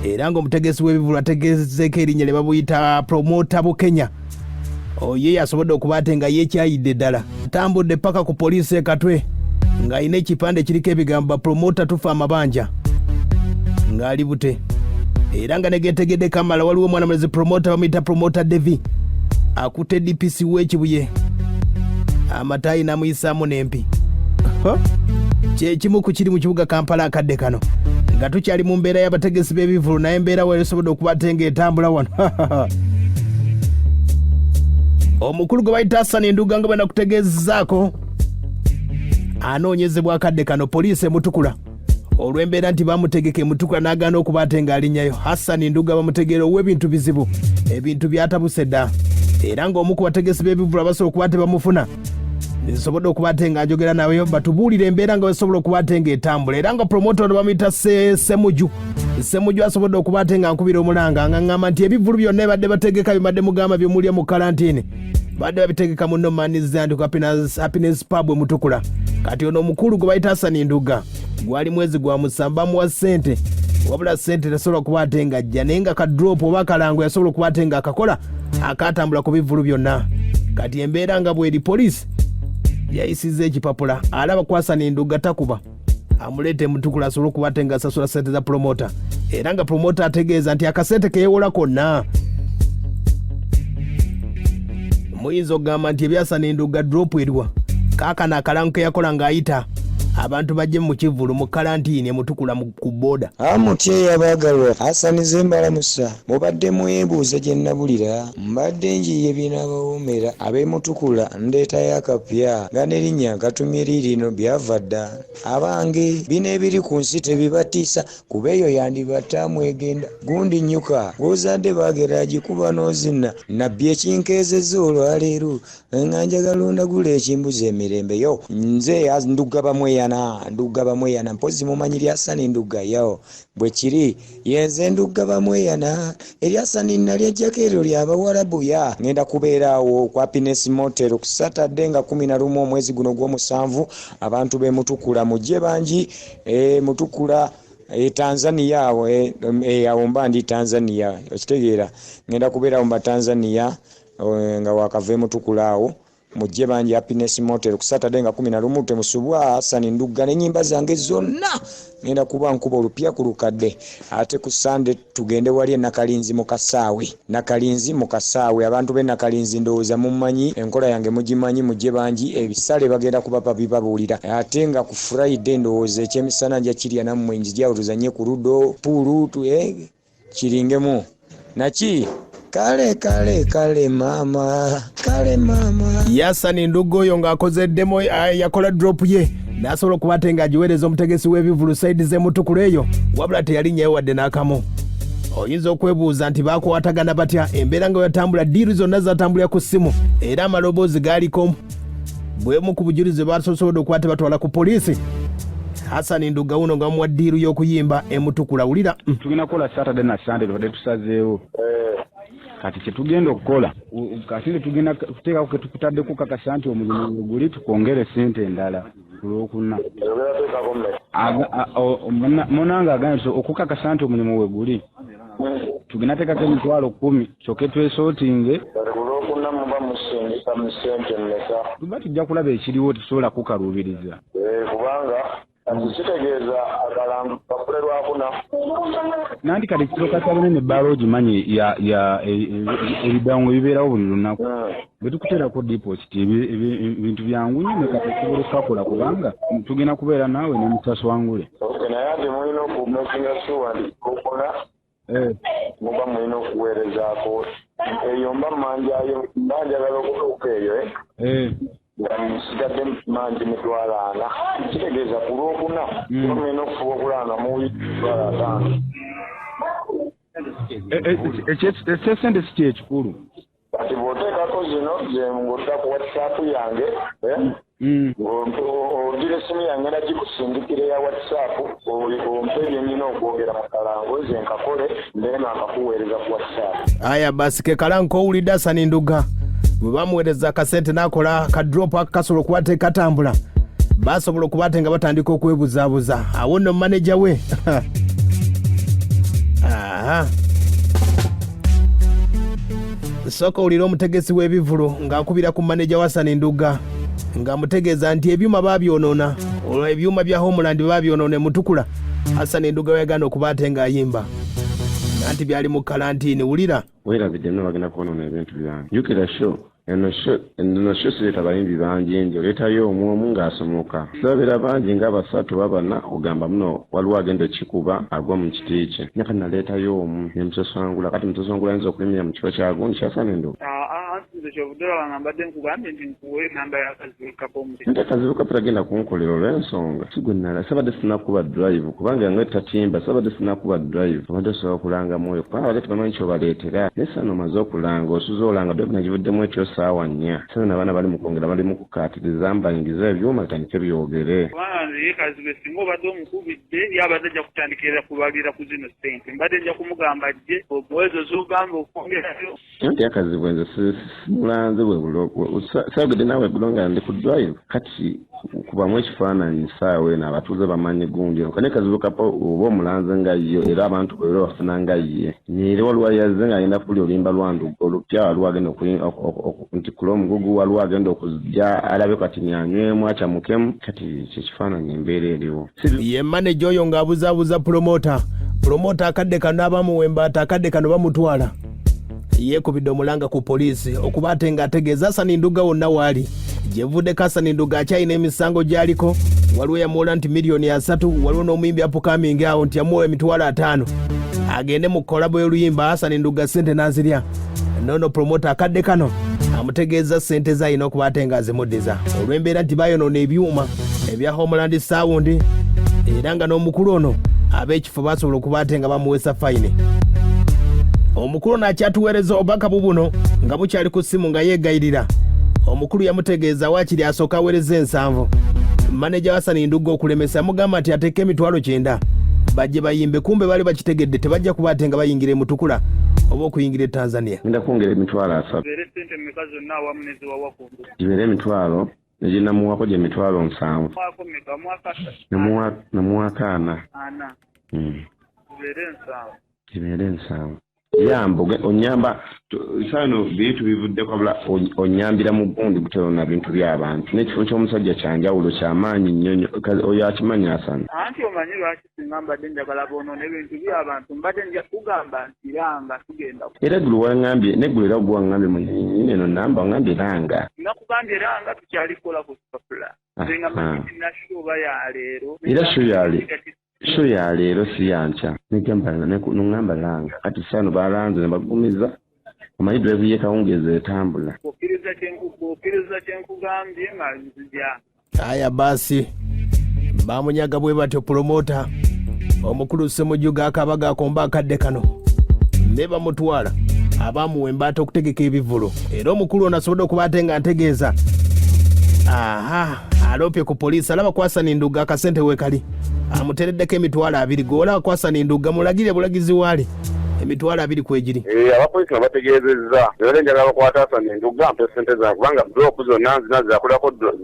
era ng'omutegesi w'ebivulu ategezeeko erinnya lye babuyita Promota Bukenya. Ye yasobodde okuba ate nga yekyayidde ddala. Atambudde paka ku poliisi e Katwe ng'alina ekipande kiriko ebigambo Promota tufa amabanja ng'ali bute. Era nga negetegedde Kamala waliwo omwana mulezi Promota bamuyita Promota Devi akutte DPC w'Ekibuye amatayi n'amuyisaamu n'empi. Kyekimu ku kiri mu kibuga Kampala akadde kano nga tukyali mu mbeera y'abategesi b'ebivulu naye embeera weesobodde okuba ate ng'etambula wano. Omukulu gwe bayita Hassan Nduga nga bwena kutegeezaako anoonyezebwa akadde kano poliisi emutukula olw'embeera nti bamutegeka emutukula n'agaana okuba ate ng'alinnyayo. Hassan Nduga bamutegeera ow'ebintu bizibu, ebintu byatabuse dda, era ng'omu ku bategesi b'ebivulu abasobola okuba ate bamufuna nsobodde okuba ate nga njogera nawe batubuulire embeera nga wesobola okuba ate ng'etambula. Era nga Promota ono bamuyita Semuju asobodde okuba ate nga nkubira omulanga ng'aŋŋamba nti ebivulu byonna ebadde bategeka bibadde mugamba byomulya mu kalantiini badde babitegeka muno Manizand ku Happiness Pub emutukula. Kati ono omukulu gwe bayita Hassan Nduga gwali mwezi gwa musamba bamuwa ssente, wabula ssente tasobola okuba ate nga ajja naye nga kadrop oba akalango yasobola okuba ate nga akakola akatambula ku bivulu byonna. Kati embeera nga bweri poliisi yayisizza ekipapula alaba ku Hassan Nduga takuba amuleeta emutukula asobole okuba ate nga asasula ssente za Promota, era nga Promota ategeeza nti akasente keyewola konna. Muyinza okugamba nti ebya Hassan Nduga drop eriwa kaakano akalango ke yakola ng'ayita abantu bajje mu kivulu mu kalantiini emutukula ku booda. Amutye yabagalwa Hassan Zembalamusa mubadde mwebuuza gye nnabulira mbadde njiye binaabawomera ab'emutukula ndeeta yakapya nga n'erinnya nkatumye lirino byava dda abange bino ebiri ku nsi tebibatiisa kuba eyo yandibataamu egenda gundi nnyuka ng'ozadde baagera agikuba n'ozina nabbi ekinkeezezza olwaleero nga njagala ondagula ekimbuza emirembe yo nze Nduga bamweyana mpozi mumanyiri Hassan Nduga yo bwe kiri yenze Nduga bamweyana eri Hassan nali ejjako eryo ly'Abawarabu ya ngenda kubeeraawo ku Happiness Motel ku Saturday nga 11 omwezi guno gw'omusanvu. Abantu b'emutukula mujje bangi mutukula Tanzania awo mba ndi Tanzania okitegeera ngenda kubeeraawo mba Tanzania nga wakava emutukula awo mujje bangi Happiness Motel ku Saturday nga 11 temusubwa Hassan Nduga n'ennyimba zange zonna ngenda kuba nkuba olupya ku lukadde. Ate ku Sunday tugende wali Nakalinzi mu Kasaawe abantu b'e Nakalinzi ndowooza mummanyi enkola yange mugimanyi mujje bangi ebisale bagenda kuba bibabuulira. Ate nga ku Friday ndowooza ekyemisana nja kirya nammwe njija tuzanye ku ludo puulu kiringemu naki kale mama. Hassan Nduga oyo ng'akoze demo yakola drop ye n'asobola okuba ate ng'agiweereza omutegesi w'ebivulu saidi z'emutukula eyo wabula teyalinnyayo wadde n'akamu. Oyinza okwebuuza nti baakwatagana batya embeera nga yatambula diiru zonna zatambulira ku ssimu era amaloboozi gaaliko bwemu ku bujulizi basosobodde okuba tebatwala ku poliisi. Hassan Nduga uno nga muwa diiru y'okuyimba emutukula wulira tugenda kukola Saturday na Sunday tubadde tusazeewo kati kyetugenda okukola kati tugenda kuteekako ketukutadde kukakasa nti omulimu guli tukongere ssente endala olwokuna munanga agambye okukakasa nti omulimu we guli tugenda teekako $10,000 kyokka twesootinge tuba tujja kulaba ekiriwo tusobola kukaluubiriza kubanga kitegeeza akalango kakolerwakuna nanti kati kisoka kyabinene ebbaala ogimanyi ebibango ebibeerawo buli lunaku bwe tukuteerako deposit ebintu byangu nnyo kati tusobola okukakola kubanga tugenda kubeera naawe ne mutaswangule naye ate mulina okumakinga sure nti kokola muba mulina okuweerezaako eyo mba manjayo banjagala okutuuka eyo sigadde mangi mitwalo 4 kitegeeza ku lwokuna mulina okufuba okulanga muwuli mitwalo 5 ekyesente si kyekikulu kati bw'oteekako zino ng'odda ku WhatsApp yange ng'ogira essimu yange nagikusindikira ya WhatsApp ompe bye nnina okwogera mu kalango nze nkakole ndeeno akakuweereza ku WhatsApp. Aya basi ke kalango owulidde Hassan Nduga bwe bamuweereza akasente n'akola kadrop akasobola okuba tekatambula basobola okuba ate nga batandika okwebuzaabuza awo nno manager we Soko uliro omutegesi w'ebivulo ng'akubira ku maneja wa Hassan Nduga ng'amutegeeza nti ebyuma baabyonoona olwo ebyuma bya Homeland baabyonoona Mutukula. Hassan Nduga yagaana okuba ate ng'ayimba nanti byali mu kalantiini. Wulira weerabidde nno bagenda kwonoona ebintu byange. Jjukira sho eno sho sireeta bayimbi bangi nti oleetayo omu ng'asomoka sabeera bangi nga basatu babana ogamba muno waliwo agenda ekikuba agwa mu kiti kye nyaka naleetayo omu nemusosangula kati musosangula ayinza okulimira mu kifo kyagundi kya Hassan Nduga. Nti akazibu kapita genda kunkolera olw'ensonga sigwe nala sabadde sinakuba drive kubanga yange tatimba sabadde sinakuba drive abadde osobola okulanga mwoyo kubanga abadde tebamanyi kyobaleetera naye sano omaze okulanga osuze olanga drive nagivuddemu ekyo saawa 4 sasa n'abaana bali mu kwongera bali mu kukaatiriza mbayingiza ebyuma bitandike byogere. Kazibe singa obadde omukubidde yabadde ajja kutandikira kubalira ku zino ssente mbadde nja kumugamba jje obwezo z'ogamba okwongerayo nti akazibu nze simulanze bwe buloko saagedde naawe bulonga ndi ku drive kati kubamu ekifaananyi saawe eno abatuuze bamanyi gundi kane kazibu kapa oba omulanze nga yo era abantu bwe bafuna nga ye neere waliwo yazze ng'agenda kupulya olimba lwandu olupya waliwo agenda nti kula omugugu waliwo agenda okujja alabe kati nyanywemu akyamukemu kati kyekifaananyi embeera eriwo. Ye manager oyo ng'abuzaabuza promota akadde kano abamuwemba ate akadde kano bamutwala yeekubidde omulanga ku poliisi okuba ate ng'ategeeza Hassan Nduga wonna waali gyevuddeko. Hassan Nduga akyalina emisango gy'aliko waliwo yamuwola nti $3 waliwo n'omuyimbi apukamingi awo nti yamuwa $5 agende mu kolabo y'oluyimba Hassan Nduga ssente n'azirya. Nono promota akadde kano amutegeeza ssente z'alina okuba ate ng'azimuddiza olw'embeera nti bayonoona ebyuma ebya Homeland Sound era nga n'omukulu ono ab'ekifo basobola okuba ate nga bamuweesa fayini. Omukulu n'akyatuweereza obubaka bubuno nga bukyali ku ssimu nga yeegayirira. Omukulu yamutegeeza waakiri asooka aweereza 7. Maneja wa Hassan Nduga okulemesa yamugamba nti ateeke $900 bajje bayimbe kumbe bali bakitegedde tebajja kuba ate nga bayingira Mutukula oba okuyingira Tanzania. Ngenda kwongera $300 gibeere $100 neginamuwako gye $700 namuwako 4 gibeere 7 yambo onyamba sano bintu bivudde kwabula onyambira mu gundi butalona bintu by'abantu n'ekifo ky'omusajja kyanjawulo kyamaanyi nnyo oyo akimanyi Hassan. Anti omanyi lwaki singa mbadde njagala boonoona ebintu by'abantu mbadde nja kugamba nti langa tugenda era gulu wangambye neggulu era gwe wangambye munyini eno namba wangambye langa nakugambye langa tukyalikola ku supapula nga manyi nashuba ya leero era sho ya leero si yancha nungamba langa kati sano balanze ne bagumiza omanyi drive ye kawungeza etambula okkiriza kyenkugambye nga nzija. Aya basi bamunyaga bwe batyo promota omukulu Ssemujuga akabaga akomba akadde kano ne bamutwala abamuwemba ate okutegeka ebivulo era omukulu ono asobodde okuba ate nga ntegeeza alopye ku poliisi alaba ku Hassan Nduga akasente weekali amutereddeko $20 golaba ku Hassan Nduga mulagire bulagizi waali $20 kwegiri. Abapoliisi bategeezezza era njagala bakwata Hassan Nduga mpe ssente zaabwe kubanga drop zonna nzina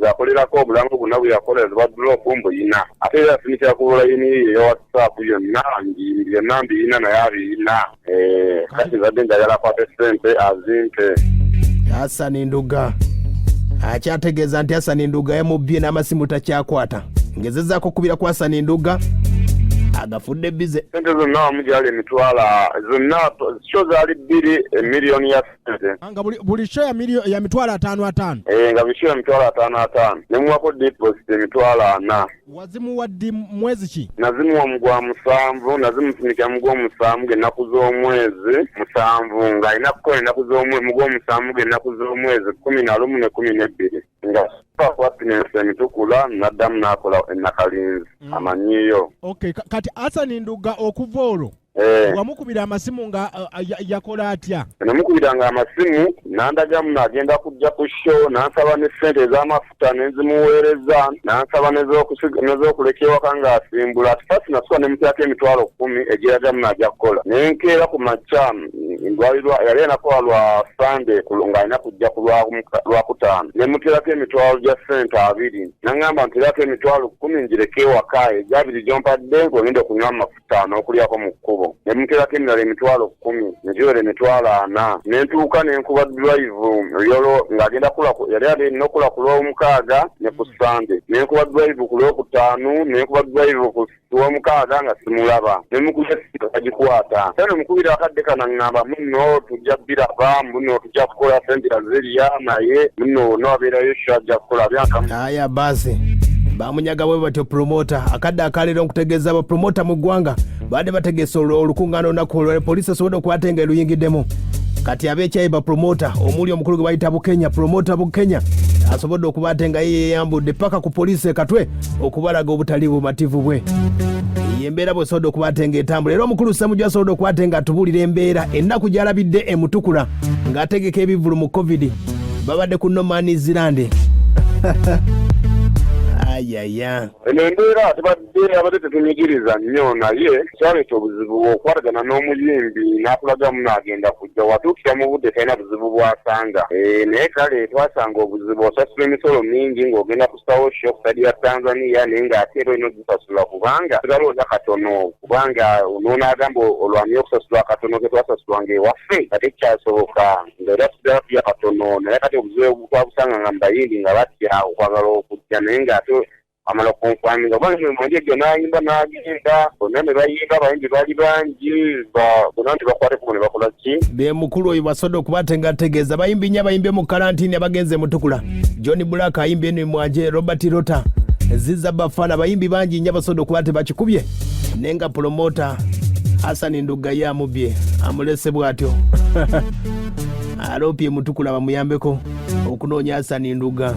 zakolerako omulango bonna bwe yakolezebwa drop mbuyina ate era afunikira ku layini eya WhatsApp yonna mbiyina naye abiyina kati zadde njagala akwate ssente azimpe. Hassan Nduga akyategeeza nti Hassan Nduga yamubbye n'amasimu takyakwata ngezezzaako kubira ku Hassan Nduga agafudde bize. Sente zonna wamugyala emitwala zonna sho zaali 2 emiliyoni ya ssente nga buli sho ya $5,500 nga buli sho ya $5,500 nemuwako deposit $400. wazimuwaddi mwezi ki? Nazimuwa mugwa 7 nazimufunikira mugwa 7 ng'ennaku z'omwezi 7 ng'alina kukola ennaku z'omwezi mugwa 7 ng'ennaku z'omwezi 11 ne 12 nga Happiness Mutukula naddamu n'akola ennakalinzi amanyiyo. Okay, kati Hassan Nduga okuva olwo wamukubira amasimu nga yakola atya? Namukubiranga amasimu nandagamu n'agenda kujja ku show nansaba ne ssente ez'amafuta nenzimuweereza nansaba n'ez'okuleka ewaka ng'asimbula ati fasi nasuka ne mutyako $10,000 egiragamu n'ajja kukola nenkeera ku makya yali enakola lwa Sunday ng'alina kujja ku lwakutaano ne muterako emitwalo gya ssente 2 n'aŋŋamba nterako emitwalo 10 njireke ewaka egyabiri gyompadde ng'ogenda okunywa amafuta n'okulyako mu kkubo ne muterako emirala emitwalo 10 ngiwera emitwalo 4 ne ntuuka ne nkuba drive yolo ng'agenda yali alina okula ku lw'omukaaga ne ku Sunday ne nkuba drive ku lw'okutaano ne nkuba drive ku lw'omukaaga nga simulaba ne mukubya sika kagikwata sano mukubira akadde kana ŋŋamba muno tujja biraba muno tujja kukola sente ziriya naye muno n'abeerayo shajja kukola byanka aya basi bamunyaga bwe batyo promoter akadde akalero nkutegeeza ba promoter mu ggwanga baadde bategeesa olukuŋŋaana olunaku olwo poliisi esobodde okubatenga eruyingiddemu kati ab'ekyayi ba promoter omuli omukulu gwe bayita Bukenya promoter Bukenya asobodde okubatenga yeyambudde paka ku poliisi Katwe okubalaga obutali bumativu bwe embeera bwesobodde okubatenga etambula era omukulu Ssemujju asobodde okubatenga atubuulira embeera ennaku gy'alabidde e Mutukula ng'ategeka ebivulu mu covid babadde ku No Man's Land ayaya eno embeera abadde tetunyigiriza nnyo naye kyaleeta obuzibu okwatagana n'omuyimbi n'akulagamu n'agenda kujja watuukira mu budde talina buzibu bw'asanga naye kale twasanga obuzibu osasula emisolo mingi ng'ogenda kusawo shokusadi ya Tanzania naye ng'ate era olina okuzisasula kubanga tugalooza katono kubanga n'onaagamba olwamye okusasula katono ke twasasulanga ewaffe kati kyasoboka ngaera tudalapya katono naye kati obuzibu twabusanga nga mubayimbi nga batya okwagala okujja naye ng'ate amala konfaminga kubanga mwandi egyo n'ayimba n'agenda bonna ne bayimba abayimbi baali bangi bonna nti bakwateko ne bakola ki be mukulu oyo basobodde okubatenga ategeeza bayimbi nnyo abayimbye mu karantini abagenze Mutukula John Black ayimbye eno Mwanje Robert Rota Ziza Bafana bayimbi bangi nnyo basobodde okuba tebakikubye nenga promoter Hassan Nduga yamubye amulese bw'atyo alopye Mutukula bamuyambeko okunoonya Hassan Nduga